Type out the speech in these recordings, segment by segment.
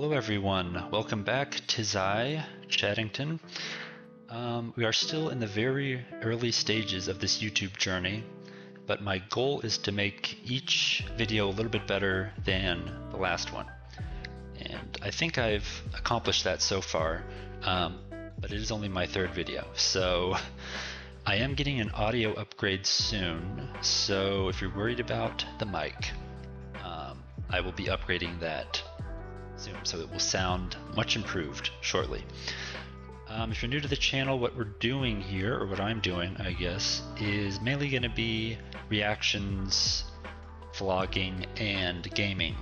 Hello everyone, welcome back. 'Tis I, Chaddington. We are still in the very early stages of this YouTube journey, but my goal is to make each video a little bit better than the last one. And I think I've accomplished that so far, but it is only my third video. So I am getting an audio upgrade soon, so if you're worried about the mic, I will be upgrading that soon, so it will sound much improved shortly. If you're new to the channel, what we're doing here, or what I'm doing, I guess, is mainly going to be reactions, vlogging, and gaming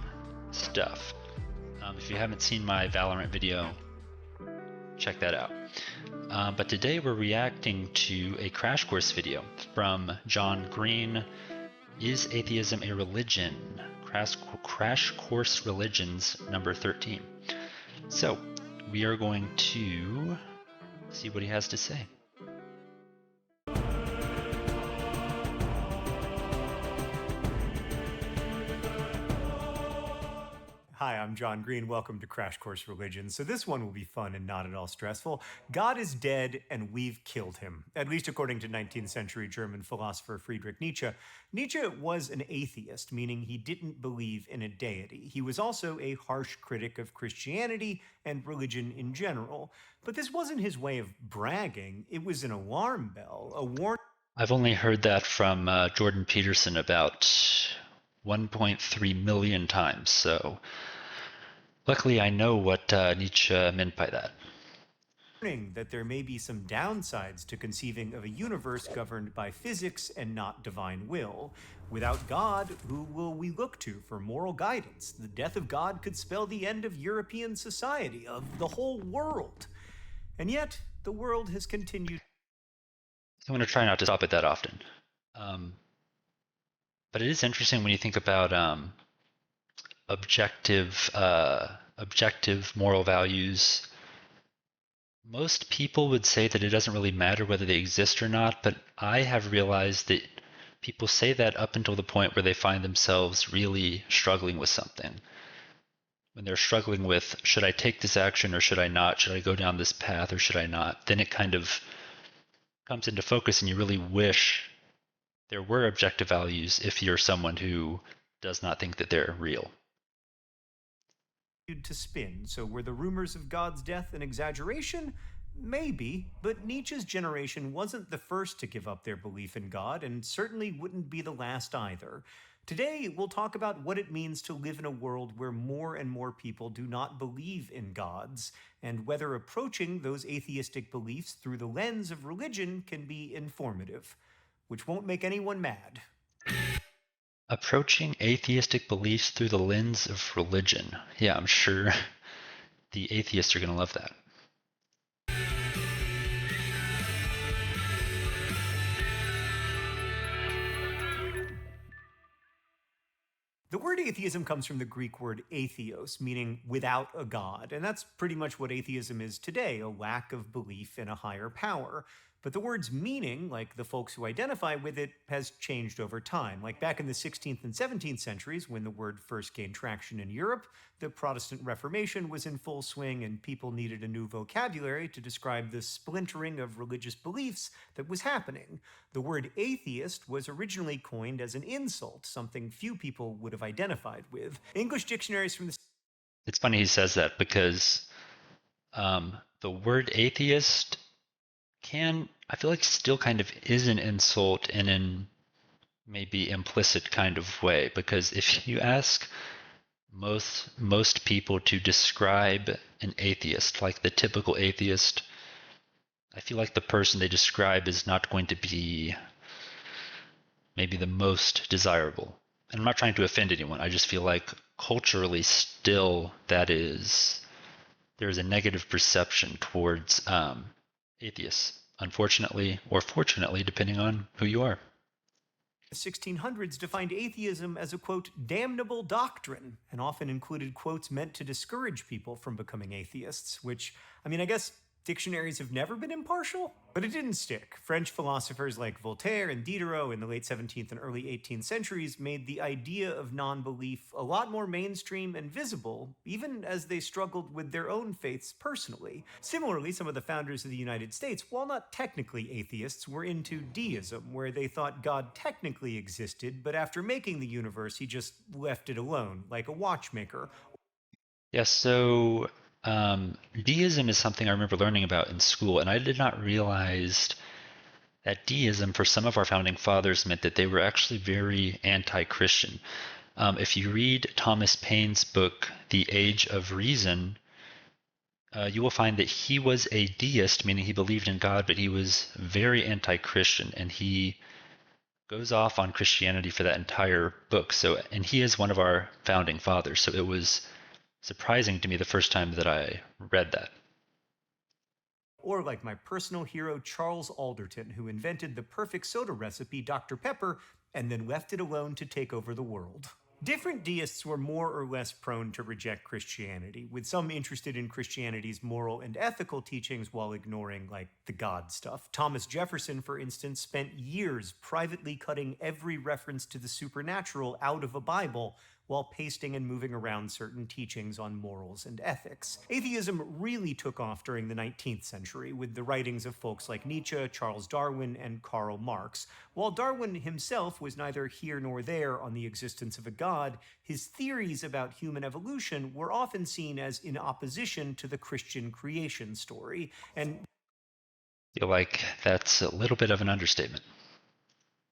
stuff. If you haven't seen my Valorant video, check that out. But today we're reacting to a crash course video from John Green, Is Atheism a Religion? Crash Course Religions number 13. So we are going to see what he has to say. Hi, I'm John Green. Welcome to Crash Course Religion. So this one will be fun and not at all stressful. God is dead and we've killed him, at least according to 19th century German philosopher Friedrich Nietzsche. Nietzsche was an atheist, meaning he didn't believe in a deity. He was also a harsh critic of Christianity and religion in general. But this wasn't his way of bragging. It was an alarm bell, a warning. I've only heard that from Jordan Peterson about 1.3 million times, so luckily I know what Nietzsche meant by that. That there may be some downsides to conceiving of a universe governed by physics and not divine will. Without God, who will we look to for moral guidance? The death of God could spell the end of European society, of the whole world. And yet, the world has continued. I'm going to try not to stop it that often. But it is interesting when you think about objective moral values. Most people would say that it doesn't really matter whether they exist or not, but I have realized that people say that up until the point where they find themselves really struggling with something. When they're struggling with, should I take this action or should I not? Should I go down this path or should I not? Then it kind of comes into focus and you really wish there were objective values if you're someone who does not think that they're real. To spin. So were the rumors of God's death an exaggeration? Maybe, but Nietzsche's generation wasn't the first to give up their belief in God, and certainly wouldn't be the last either. Today, we'll talk about what it means to live in a world where more and more people do not believe in gods, and whether approaching those atheistic beliefs through the lens of religion can be informative, which won't make anyone mad. Approaching atheistic beliefs through the lens of religion. Yeah, I'm sure the atheists are going to love that. The word atheism comes from the Greek word atheos, meaning without a god, and that's pretty much what atheism is today, a lack of belief in a higher power. But the word's meaning, like the folks who identify with it, has changed over time. Like back in the 16th and 17th centuries, when the word first gained traction in Europe, the Protestant Reformation was in full swing and people needed a new vocabulary to describe the splintering of religious beliefs that was happening. The word atheist was originally coined as an insult, something few people would have identified with. English dictionaries from the... It's funny he says that because the word atheist I feel like still kind of is an insult in an maybe implicit kind of way, because if you ask most people to describe an atheist, like the typical atheist, I feel like the person they describe is not going to be maybe the most desirable. And I'm not trying to offend anyone. I just feel like culturally still there's a negative perception towards atheists, unfortunately or fortunately, depending on who you are. The 1600s defined atheism as a, quote, damnable doctrine, and often included quotes meant to discourage people from becoming atheists, which, I mean, I guess dictionaries have never been impartial. But it didn't stick. French philosophers like Voltaire and Diderot in the late 17th and early 18th centuries made the idea of non-belief a lot more mainstream and visible, even as they struggled with their own faiths personally. Similarly, some of the founders of the United States, while not technically atheists, were into deism, where they thought God technically existed, but after making the universe, he just left it alone, like a watchmaker. Yeah, so deism is something I remember learning about in school, and I did not realize that deism for some of our founding fathers meant that they were actually very anti-Christian. If you read Thomas Paine's book, The Age of Reason, you will find that he was a deist, meaning he believed in God, but he was very anti-Christian, and he goes off on Christianity for that entire book. So, and he is one of our founding fathers, so it was surprising to me the first time that I read that. Or like my personal hero, Charles Alderton, who invented the perfect soda recipe, Dr. Pepper, and then left it alone to take over the world. Different deists were more or less prone to reject Christianity, with some interested in Christianity's moral and ethical teachings while ignoring, like, the God stuff. Thomas Jefferson, for instance, spent years privately cutting every reference to the supernatural out of a Bible, while pasting and moving around certain teachings on morals and ethics. Atheism really took off during the 19th century with the writings of folks like Nietzsche, Charles Darwin, and Karl Marx. While Darwin himself was neither here nor there on the existence of a god, his theories about human evolution were often seen as in opposition to the Christian creation story, and I feel like that's a little bit of an understatement.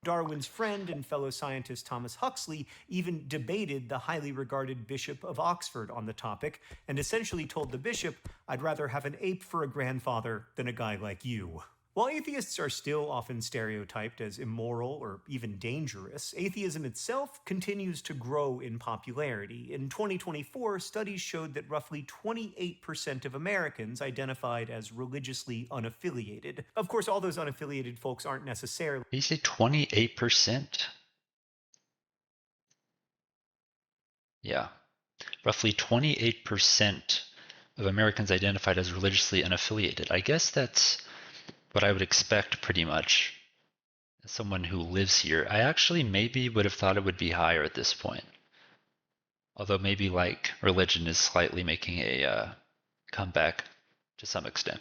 Darwin's friend and fellow scientist Thomas Huxley even debated the highly regarded Bishop of Oxford on the topic, and essentially told the bishop, "I'd rather have an ape for a grandfather than a guy like you." While atheists are still often stereotyped as immoral or even dangerous, atheism itself continues to grow in popularity. In 2024, studies showed that roughly 28% of Americans identified as religiously unaffiliated. Of course, all those unaffiliated folks aren't necessarily... Did you say 28%? Yeah. Roughly 28% of Americans identified as religiously unaffiliated. I guess that's what I would expect pretty much as someone who lives here. I actually maybe would have thought it would be higher at this point. Although maybe like religion is slightly making a comeback to some extent.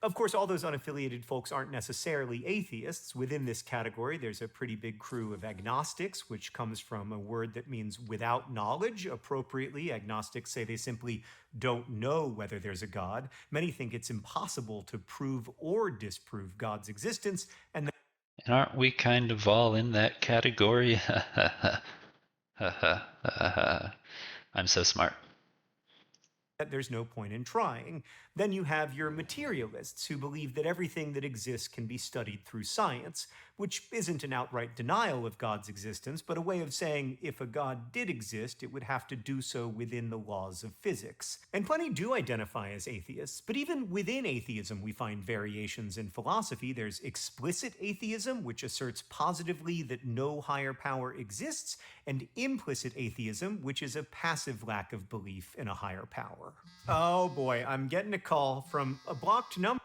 Of course, all those unaffiliated folks aren't necessarily atheists. Within this category, there's a pretty big crew of agnostics, which comes from a word that means without knowledge. Appropriately, agnostics say they simply don't know whether there's a God. Many think it's impossible to prove or disprove God's existence, and aren't we kind of all in that category? I'm so smart. that there's no point in trying. Then you have your materialists who believe that everything that exists can be studied through science, which isn't an outright denial of God's existence, but a way of saying if a God did exist, it would have to do so within the laws of physics. And plenty do identify as atheists, but even within atheism we find variations in philosophy. There's explicit atheism, which asserts positively that no higher power exists, and implicit atheism, which is a passive lack of belief in a higher power. Oh boy, I'm getting a call from a blocked number.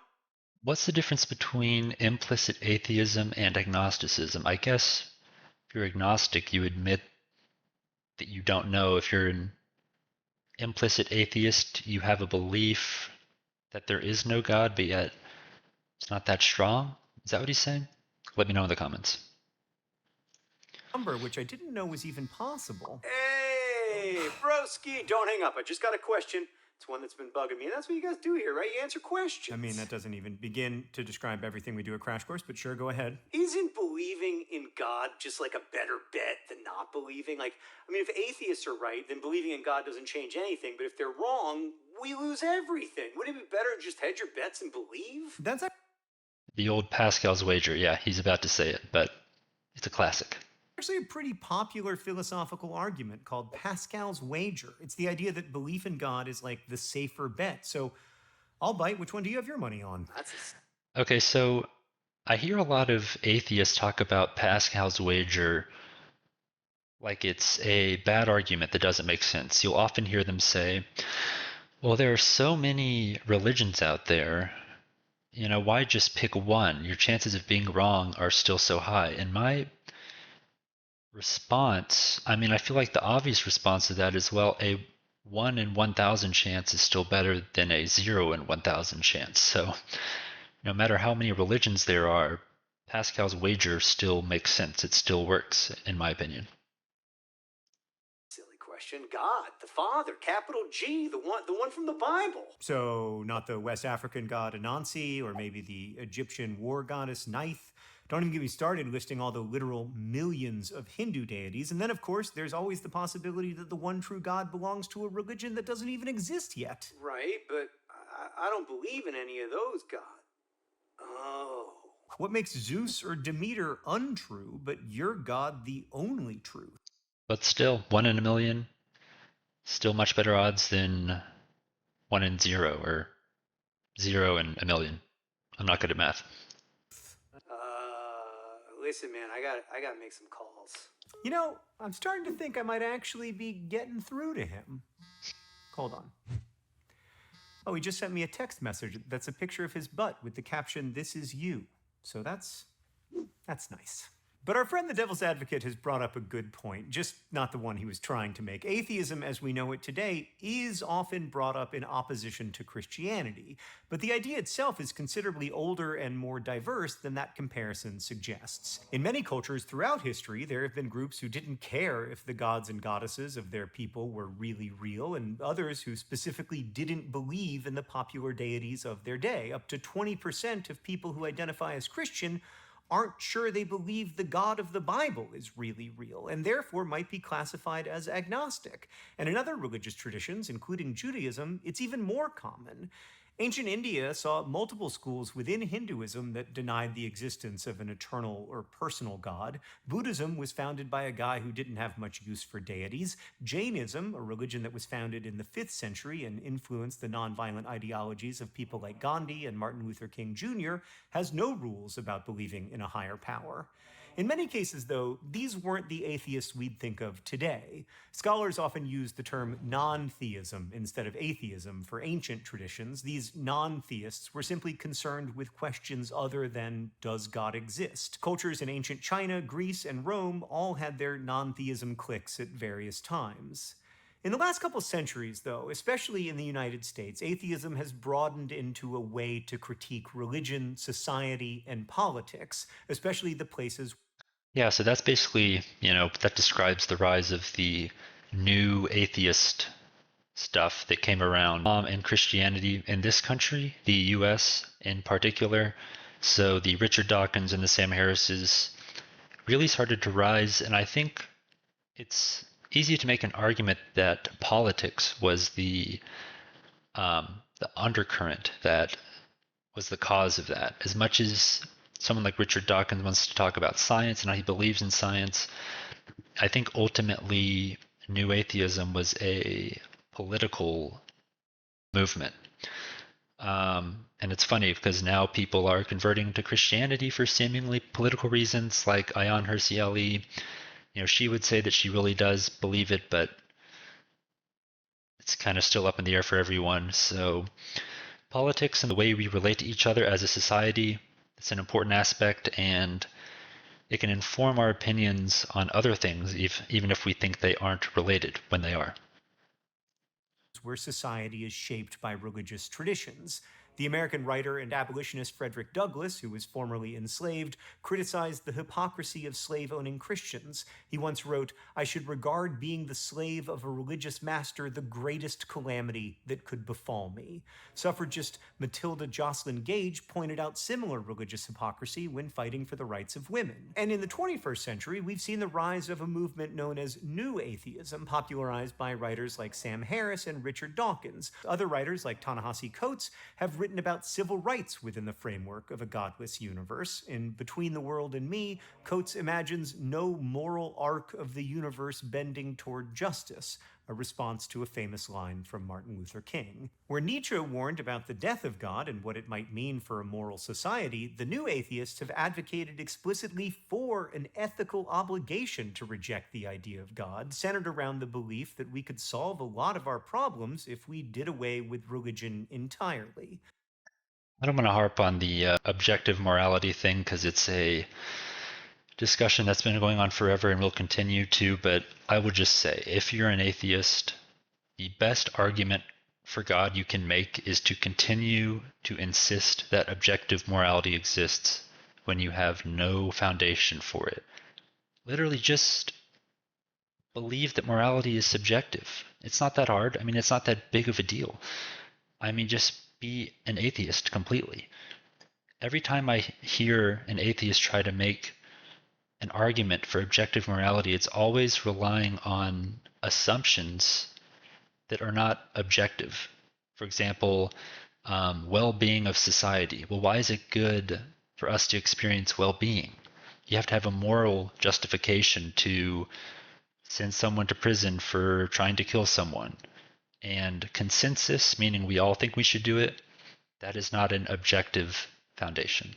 What's the difference between implicit atheism and agnosticism? I guess if you're agnostic, you admit that you don't know. If you're an implicit atheist, you have a belief that there is no God, but yet it's not that strong. Is that what he's saying? Let me know in the comments. Number, which I didn't know was even possible. Hey, broski, don't hang up. I just got a question. It's one that's been bugging me. That's what you guys do here, right? You answer questions. I mean, that doesn't even begin to describe everything we do at Crash Course, but sure, go ahead. Isn't believing in God just like a better bet than not believing? Like, I mean, if atheists are right, then believing in God doesn't change anything. But if they're wrong, we lose everything. Wouldn't it be better to just hedge your bets and believe? That's the old Pascal's wager. Yeah, he's about to say it, but it's a classic. Actually a pretty popular philosophical argument called Pascal's wager. It's the idea that belief in God is like the safer bet. So I'll bite. Which one do you have your money on? Okay, so I hear a lot of atheists talk about Pascal's wager like it's a bad argument that doesn't make sense. You'll often hear them say, well, there are so many religions out there, why just pick one? Your chances of being wrong are still so high. And my response, I feel like the obvious response to that is, well, a 1 in 1,000 chance is still better than a 0 in 1,000 chance. So no matter how many religions there are, Pascal's wager still makes sense. It still works, in my opinion. Silly question. God, the Father, capital G, the one from the Bible. So, not the West African god Anansi, or maybe the Egyptian war goddess Neith. Don't even get me started listing all the literal millions of Hindu deities. And then, of course, there's always the possibility that the one true God belongs to a religion that doesn't even exist yet. Right, but I don't believe in any of those gods. Oh. What makes Zeus or Demeter untrue, but your God the only truth? But still, 1 in a million, still much better odds than 1 in 0 or 0 in a million. I'm not good at math. Listen, man, I gotta make some calls. You know, I'm starting to think I might actually be getting through to him. Hold on. Oh, he just sent me a text message that's a picture of his butt with the caption, "This is you." So that's nice. But our friend the Devil's Advocate has brought up a good point, just not the one he was trying to make. Atheism, as we know it today, is often brought up in opposition to Christianity, but the idea itself is considerably older and more diverse than that comparison suggests. In many cultures throughout history, there have been groups who didn't care if the gods and goddesses of their people were really real, and others who specifically didn't believe in the popular deities of their day. Up to 20% of people who identify as Christian aren't sure they believe the God of the Bible is really real, and therefore might be classified as agnostic. And in other religious traditions, including Judaism, it's even more common. Ancient India saw multiple schools within Hinduism that denied the existence of an eternal or personal god. Buddhism was founded by a guy who didn't have much use for deities. Jainism, a religion that was founded in the 5th century and influenced the nonviolent ideologies of people like Gandhi and Martin Luther King Jr., has no rules about believing in a higher power. In many cases, though, these weren't the atheists we'd think of today. Scholars often use the term non-theism instead of atheism for ancient traditions. These non-theists were simply concerned with questions other than, does God exist? Cultures in ancient China, Greece, and Rome all had their non-theism cliques at various times. In the last couple centuries, though, especially in the United States, atheism has broadened into a way to critique religion, society, and politics, especially the places. Yeah, so that's basically, that describes the rise of the new atheist stuff that came around in Christianity in this country, the US in particular. So the Richard Dawkins and the Sam Harrises really started to rise, and I think it's easy to make an argument that politics was the undercurrent that was the cause of that. As much as someone like Richard Dawkins wants to talk about science and how he believes in science, I think ultimately New Atheism was a political movement. And it's funny because now people are converting to Christianity for seemingly political reasons, like Ayaan Hirsi Ali. She would say that she really does believe it, but it's kind of still up in the air for everyone. So politics and the way we relate to each other as a society, it's an important aspect, and it can inform our opinions on other things, even if we think they aren't related when they are. Where society is shaped by religious traditions. The American writer and abolitionist Frederick Douglass, who was formerly enslaved, criticized the hypocrisy of slave-owning Christians. He once wrote, "I should regard being the slave of a religious master the greatest calamity that could befall me." Suffragist Matilda Jocelyn Gage pointed out similar religious hypocrisy when fighting for the rights of women. And in the 21st century, we've seen the rise of a movement known as New Atheism, popularized by writers like Sam Harris and Richard Dawkins. Other writers like Ta-Nehisi Coates have written about civil rights within the framework of a godless universe. In Between the World and Me, Coates imagines no moral arc of the universe bending toward justice, a response to a famous line from Martin Luther King. Where Nietzsche warned about the death of God and what it might mean for a moral society, the New Atheists have advocated explicitly for an ethical obligation to reject the idea of God, centered around the belief that we could solve a lot of our problems if we did away with religion entirely. I don't want to harp on the objective morality thing because it's a discussion that's been going on forever and will continue to, but I would just say if you're an atheist, the best argument for God you can make is to continue to insist that objective morality exists when you have no foundation for it. Literally just believe that morality is subjective. It's not that hard. I mean, it's not that big of a deal. I mean, just be an atheist completely. Every time I hear an atheist try to make an argument for objective morality, it's always relying on assumptions that are not objective. For example, well-being of society. Well, why is it good for us to experience well-being? You have to have a moral justification to send someone to prison for trying to kill someone. And consensus, meaning we all think we should do it, that is not an objective foundation.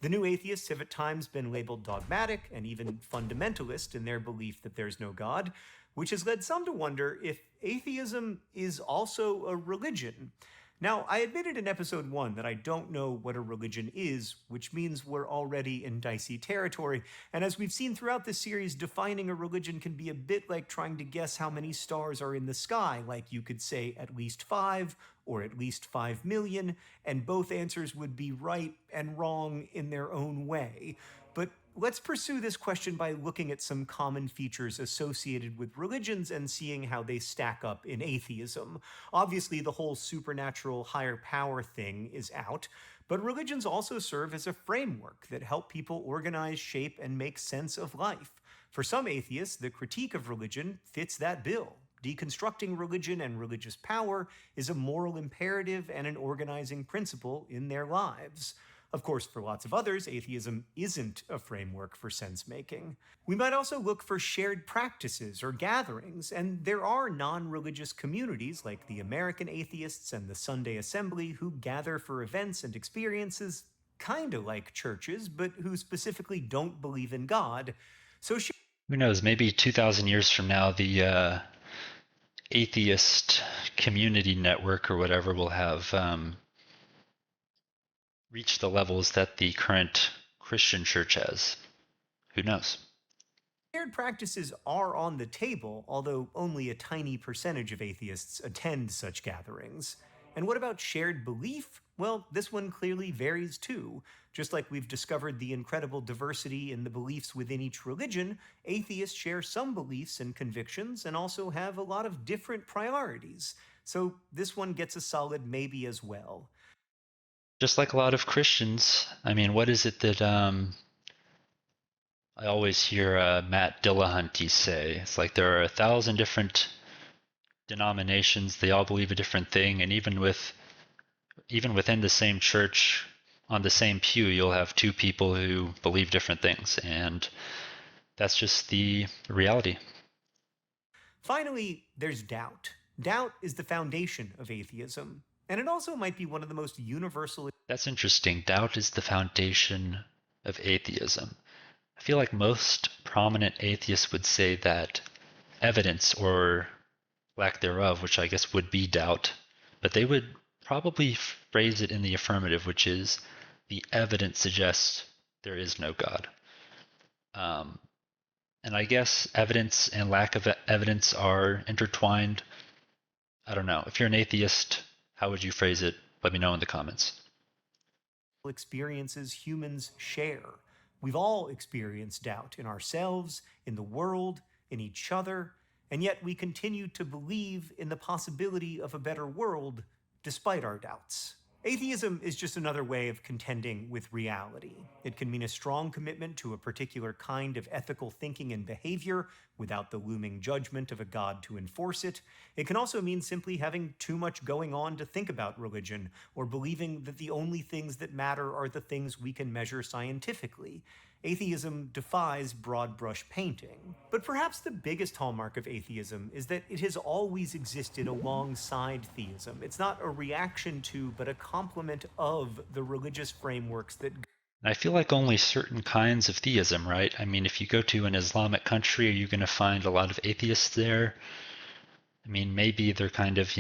The new atheists have at times been labeled dogmatic and even fundamentalist in their belief that there's no God, which has led some to wonder if atheism is also a religion. Now, I admitted in episode 1 that I don't know what a religion is, which means we're already in dicey territory, and as we've seen throughout this series, defining a religion can be a bit like trying to guess how many stars are in the sky, like you could say at least 5, or at least 5 million, and both answers would be right and wrong in their own way. But let's pursue this question by looking at some common features associated with religions and seeing how they stack up in atheism. Obviously, the whole supernatural higher power thing is out, but religions also serve as a framework that help people organize, shape, and make sense of life. For some atheists, the critique of religion fits that bill. Deconstructing religion and religious power is a moral imperative and an organizing principle in their lives. Of course, for lots of others, atheism isn't a framework for sense-making. We might also look for shared practices or gatherings, and there are non-religious communities like the American Atheists and the Sunday Assembly who gather for events and experiences kinda like churches, but who specifically don't believe in God. So who knows, maybe 2,000 years from now, the atheist community network or whatever will have reach the levels that the current Christian church has. Who knows? Shared practices are on the table, although only a tiny percentage of atheists attend such gatherings. And what about shared belief? Well, this one clearly varies too. Just like we've discovered the incredible diversity in the beliefs within each religion, atheists share some beliefs and convictions and also have a lot of different priorities. So this one gets a solid maybe as well. Just like a lot of Christians, I mean, what is it that I always hear Matt Dillahunty say? It's like there are 1,000 different denominations, they all believe a different thing, and even within the same church, on the same pew, you'll have two people who believe different things, and that's just the reality. Finally, there's doubt. Doubt is the foundation of atheism, and it also might be one of the most universal. That's interesting. Doubt is the foundation of atheism. I feel like most prominent atheists would say that evidence, or lack thereof, which I guess would be doubt, but they would probably phrase it in the affirmative, which is the evidence suggests there is no God. And I guess evidence and lack of evidence are intertwined. I don't know. If you're an atheist, how would you phrase it? Let me know in the comments. Experiences humans share. We've all experienced doubt in ourselves, in the world, in each other, and yet we continue to believe in the possibility of a better world despite our doubts. Atheism is just another way of contending with reality. It can mean a strong commitment to a particular kind of ethical thinking and behavior without the looming judgment of a god to enforce it. It can also mean simply having too much going on to think about religion, or believing that the only things that matter are the things we can measure scientifically. Atheism defies broad brush painting. But perhaps the biggest hallmark of atheism is that it has always existed alongside theism. It's not a reaction to, but a complement of the religious frameworks that. I feel like only certain kinds of theism, right? I mean, if you go to an Islamic country, are you going to find a lot of atheists there? I mean, maybe they're kind of,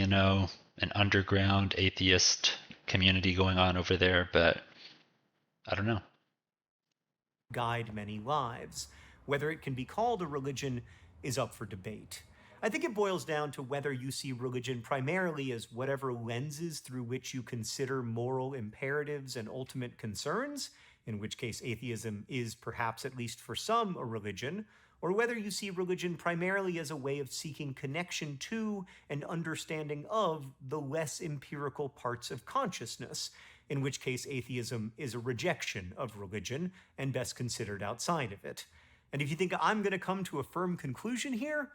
an underground atheist community going on over there, but I don't know. Guide many lives. Whether it can be called a religion is up for debate. I think it boils down to whether you see religion primarily as whatever lenses through which you consider moral imperatives and ultimate concerns, in which case atheism is perhaps, at least for some, a religion, or whether you see religion primarily as a way of seeking connection to and understanding of the less empirical parts of consciousness, in which case atheism is a rejection of religion and best considered outside of it. And if you think I'm going to come to a firm conclusion here,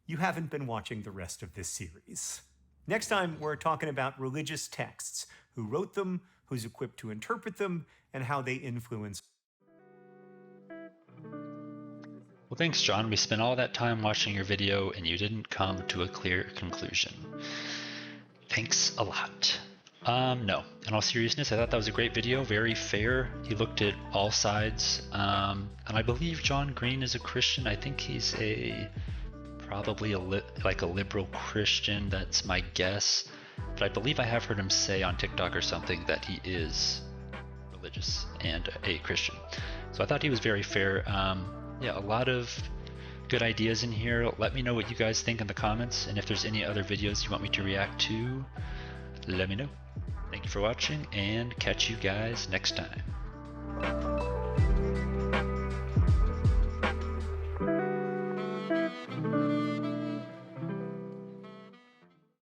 you haven't been watching the rest of this series. Next time, we're talking about religious texts, who wrote them, who's equipped to interpret them, and how they influence. Well, thanks, John. We spent all that time watching your video and you didn't come to a clear conclusion. Thanks a lot. No, in all seriousness, I thought that was a great video, very fair. He looked at all sides, and I believe John Green is a Christian. I think he's probably a liberal Christian, that's my guess. But I believe I have heard him say on TikTok or something that he is religious and a Christian. So I thought he was very fair. Yeah, a lot of good ideas in here. Let me know what you guys think in the comments, and if there's any other videos you want me to react to, let me know. Thank you for watching, and catch you guys next time.